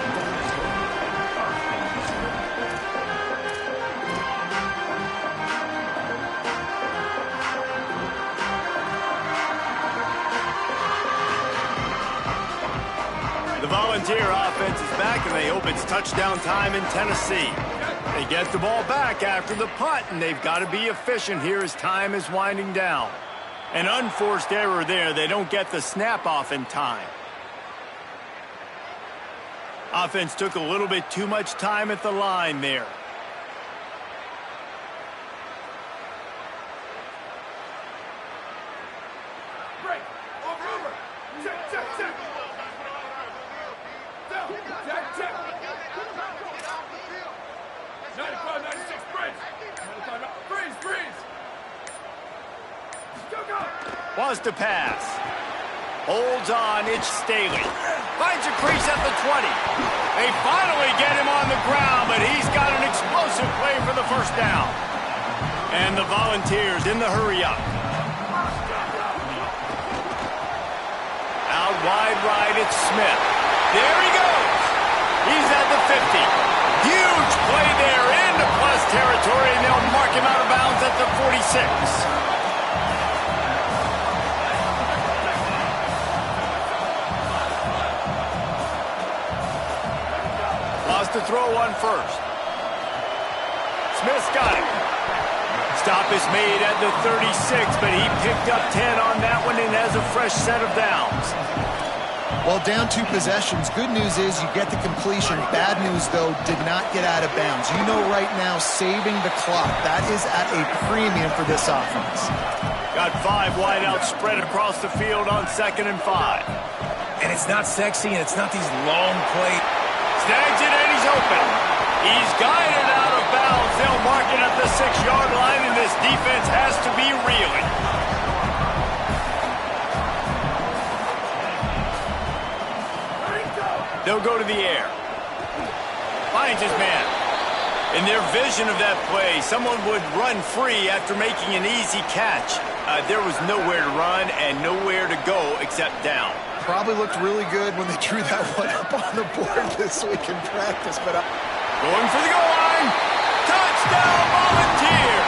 Speaker 1: The Volunteer offense is back, and they hope it's touchdown time in Tennessee. They get the ball back after the punt, and they've got to be efficient here as time is winding down. An unforced error there. They don't get the snap off in time. Offense took a little bit too much time at the line there.
Speaker 4: Break. Over. Check. Down. Check. 95, 96, freeze. 95, freeze.
Speaker 1: Wants to pass. Holds on, it's Staley. Finds a crease at the 20. They finally get him on the ground, but he's got an explosive play for the first down. And the Volunteers in the hurry-up. Out wide right, it's Smith. There he goes. He's at the 50. Huge play there into plus territory, and they'll mark him out of bounds at the 46. To throw on first. Smith's got it. Stop is made at the 36, but he picked up 10 on that one and has a fresh set of downs.
Speaker 2: Well, down 2 possessions. Good news is you get the completion. Bad news, though, did not get out of bounds. You know right now, saving the clock. That is at a premium for this offense.
Speaker 1: Got 5 wideouts spread across the field on 2nd and 5.
Speaker 3: And it's not sexy, and it's not these long plays.
Speaker 1: Snags it and he's open. He's guided out of bounds. They'll mark it at the 6-yard line, and this defense has to be reeling. They'll go to the air. Finds his man. In their vision of that play, someone would run free after making an easy catch. There was nowhere to run and nowhere to go except down.
Speaker 2: Probably looked really good when they drew that one up on the board this week in practice, but
Speaker 1: going for the goal line. Touchdown, Volunteer.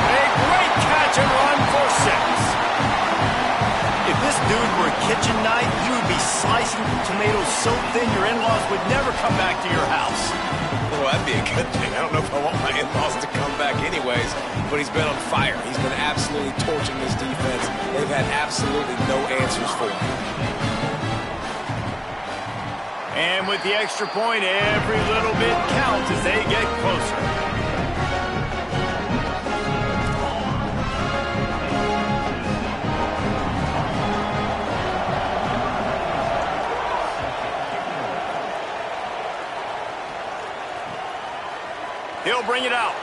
Speaker 1: A great catch and run for 6. If this dude were a kitchen knife, you would be slicing tomatoes so thin your in-laws would never come back to your house.
Speaker 3: Well, that'd be a good thing. I don't know if I want my in-laws to come back anyways, but he's been on fire. He's been absolutely torching this defense. They've had absolutely no answers for him.
Speaker 1: And with the extra point, every little bit counts as they get closer. He'll bring it out.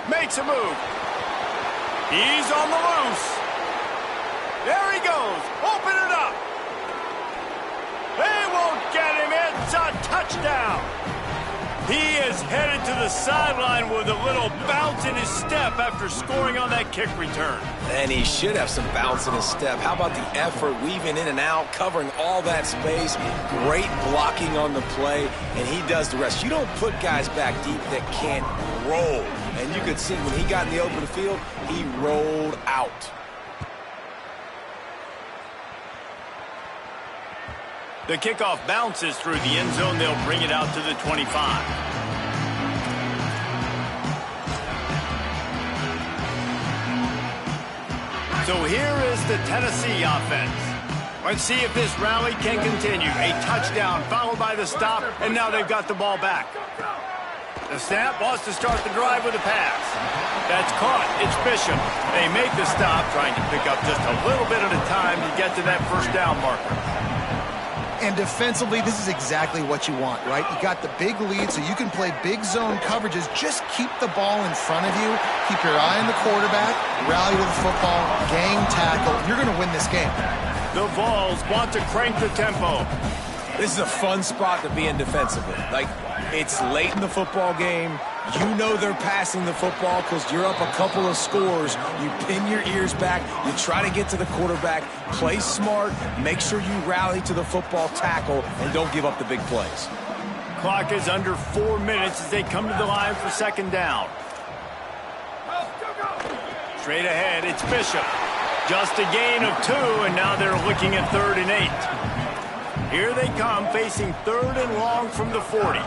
Speaker 1: Makes a move. He's on the loose. There he goes. Open it up. They won't get him. It's a touchdown. He is headed to the sideline with a little bounce in his step after scoring on that kick return.
Speaker 3: And he should have some bounce in his step. How about the effort, weaving in and out, covering all that space, great blocking on the play, and he does the rest. You don't put guys back deep that can't roll. And you could see when he got in the open field, he rolled out.
Speaker 1: The kickoff bounces through the end zone. They'll bring it out to the 25. So here is the Tennessee offense. Let's see if this rally can continue. A touchdown followed by the stop, and now they've got the ball back. The snap wants to start the drive with a pass. That's caught. It's Bishop. They make the stop, trying to pick up just a little bit at a time to get to that first down marker.
Speaker 2: And defensively, this is exactly what you want, right? You got the big lead, so you can play big zone coverages. Just keep the ball in front of you. Keep your eye on the quarterback. Rally to the football. Gang tackle. You're going to win this game.
Speaker 1: The Vols want to crank the tempo.
Speaker 3: This is a fun spot to be in defensively. Like, it's late in the football game. You know they're passing the football because you're up a couple of scores. You pin your ears back. You try to get to the quarterback. Play smart. Make sure you rally to the football tackle and don't give up the big plays.
Speaker 1: Clock is under 4 minutes as they come to the line for second down. Straight ahead, it's Bishop. Just a gain of 2, and now they're looking at 3rd and 8. Here they come, facing 3rd and long from the 40.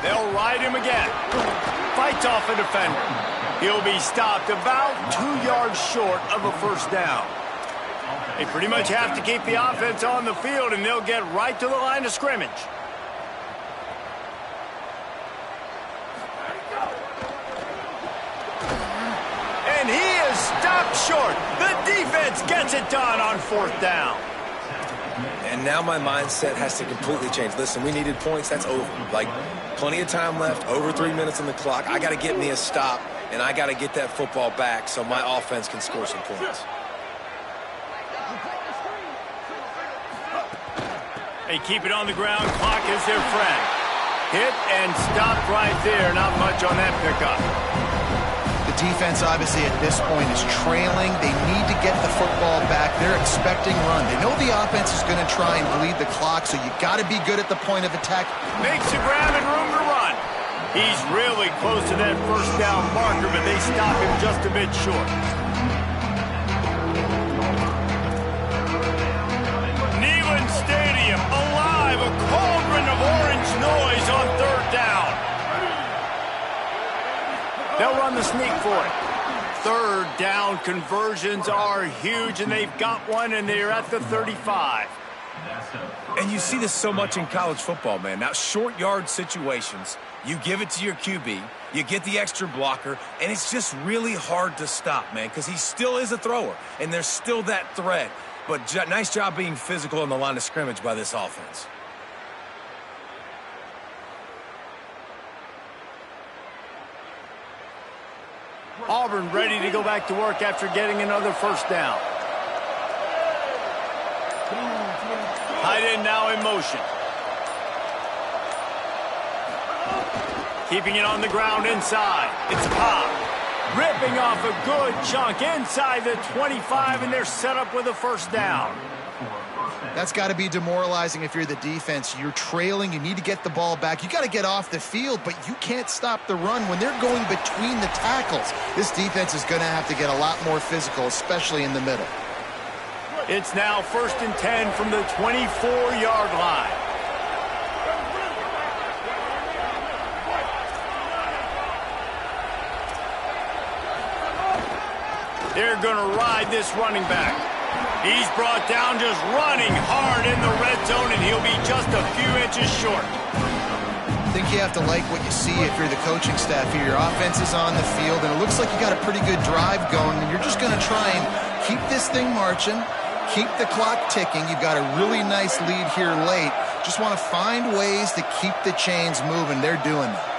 Speaker 1: They'll ride him again. Fights off a defender. He'll be stopped about 2 yards short of a first down. They pretty much have to keep the offense on the field, and they'll get right to the line of scrimmage. And he is stopped short. The defense gets it done on 4th down.
Speaker 3: And now my mindset has to completely change. Listen, we needed points. That's over. Like, plenty of time left, over 3 minutes on the clock. I got to get me a stop, and I got to get that football back so my offense can score some points.
Speaker 1: They keep it on the ground. Clock is their friend. Hit and stop right there. Not much on that pickup.
Speaker 2: The defense, obviously, at this point is trailing. They need to get the football back. They're expecting run. They know the offense is going to try and bleed the clock, so you got to be good at the point of attack.
Speaker 1: Makes the grab and room to run. He's really close to that first down marker, but they stop him just a bit short. Neyland Stadium, alive, a cauldron of orange noise on third down. They'll run the sneak for it. Third down conversions are huge, and they've got one, and they're at the 35.
Speaker 3: And you see this so much in college football, man. Now, short yard situations, you give it to your QB, you get the extra blocker, and it's just really hard to stop, man, because he still is a thrower, and there's still that threat. But nice job being physical on the line of scrimmage by this offense.
Speaker 1: Auburn ready to go back to work after getting another first down. Tight end now in motion. Keeping it on the ground inside. It's a pop. Ripping off a good chunk inside the 25, and they're set up with a first down.
Speaker 2: That's got to be demoralizing if you're the defense. You're trailing. You need to get the ball back. You got to get off the field, but you can't stop the run when they're going between the tackles. This defense is going to have to get a lot more physical, especially in the middle.
Speaker 1: It's now 1st and 10 from the 24-yard line. They're going to ride this running back. He's brought down just running hard in the red zone, and he'll be just a few inches short.
Speaker 2: I think you have to like what you see if you're the coaching staff here. Your offense is on the field, and it looks like you got a pretty good drive going, and you're just going to try and keep this thing marching, keep the clock ticking. You've got a really nice lead here late. Just want to find ways to keep the chains moving. They're doing that.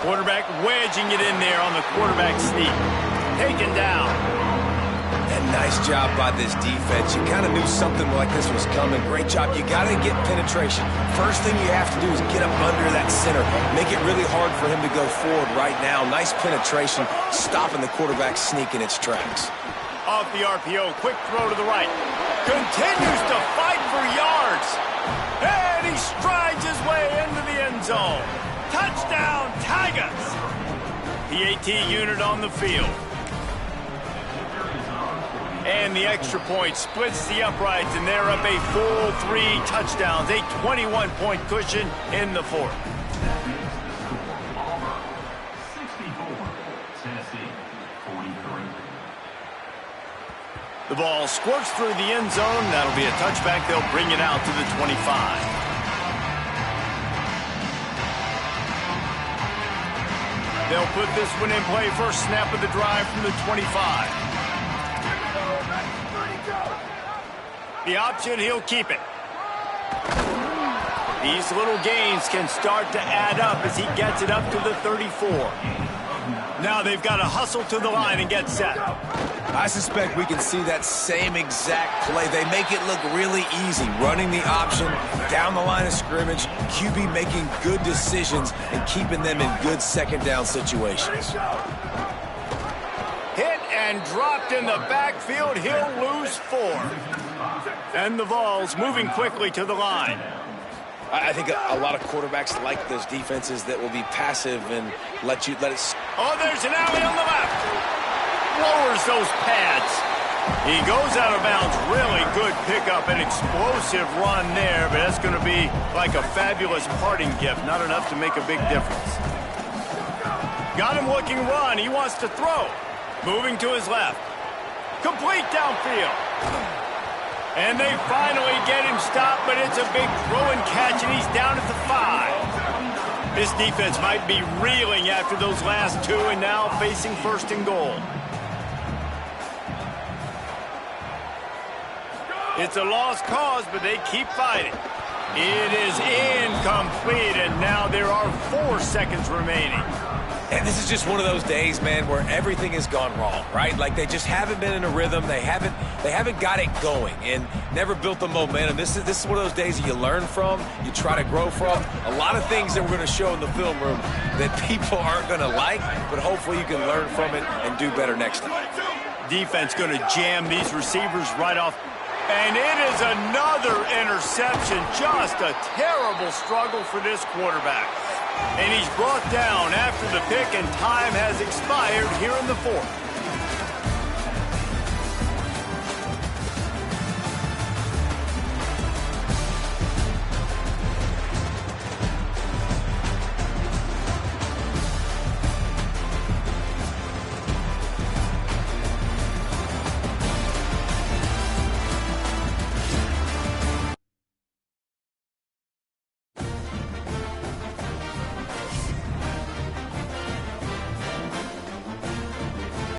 Speaker 1: Quarterback wedging it in there on the quarterback sneak. Taken down.
Speaker 3: And nice job by this defense. You kind of knew something like this was coming. Great job. You got to get penetration. First thing you have to do is get up under that center. Make it really hard for him to go forward right now. Nice penetration, stopping the quarterback sneak in its tracks.
Speaker 1: Off the RPO, quick throw to the right. Continues to fight for yards. And he strides his way into the end zone. Touchdown, Tigers! PAT unit on the field. And the extra point splits the uprights, and they're up a full 3 touchdowns, a 21-point cushion in the fourth. The ball squirts through the end zone. That'll be a touchback. They'll bring it out to the 25. They'll put this one in play. First snap of the drive from the 25. The option, he'll keep it. These little gains can start to add up as he gets it up to the 34. Now they've got to hustle to the line and get set.
Speaker 3: I suspect we can see that same exact play. They make it look really easy, running the option down the line of scrimmage, QB making good decisions and keeping them in good second down situations.
Speaker 1: Hit and dropped in the backfield. He'll lose 4. And the Vols moving quickly to the line.
Speaker 3: I think a lot of quarterbacks like those defenses that will be passive and let it.
Speaker 1: Oh, there's an alley on the left. Lowers those pads. He goes out of bounds. Really good pickup, an explosive run there, but that's going to be like a fabulous parting gift. Not enough to make a big difference. Got him looking run. He wants to throw. Moving to his left. Complete downfield. And they finally get him stopped, but it's a big throw and catch, and he's down at the 5. This defense might be reeling after those last 2 and now facing 1st and goal. It's a lost cause, but they keep fighting. It is incomplete, and now there are 4 seconds remaining.
Speaker 3: And this is just one of those days, man, where everything has gone wrong, right? Like they just haven't been in a rhythm. They haven't got it going and never built the momentum. This is one of those days that you learn from, you try to grow from. A lot of things that we're going to show in the film room that people aren't going to like, but hopefully you can learn from it and do better next time.
Speaker 1: Defense going to jam these receivers right off. And it is another interception. Just a terrible struggle for this quarterback. And he's brought down after the pick, and time has expired here in the 4th.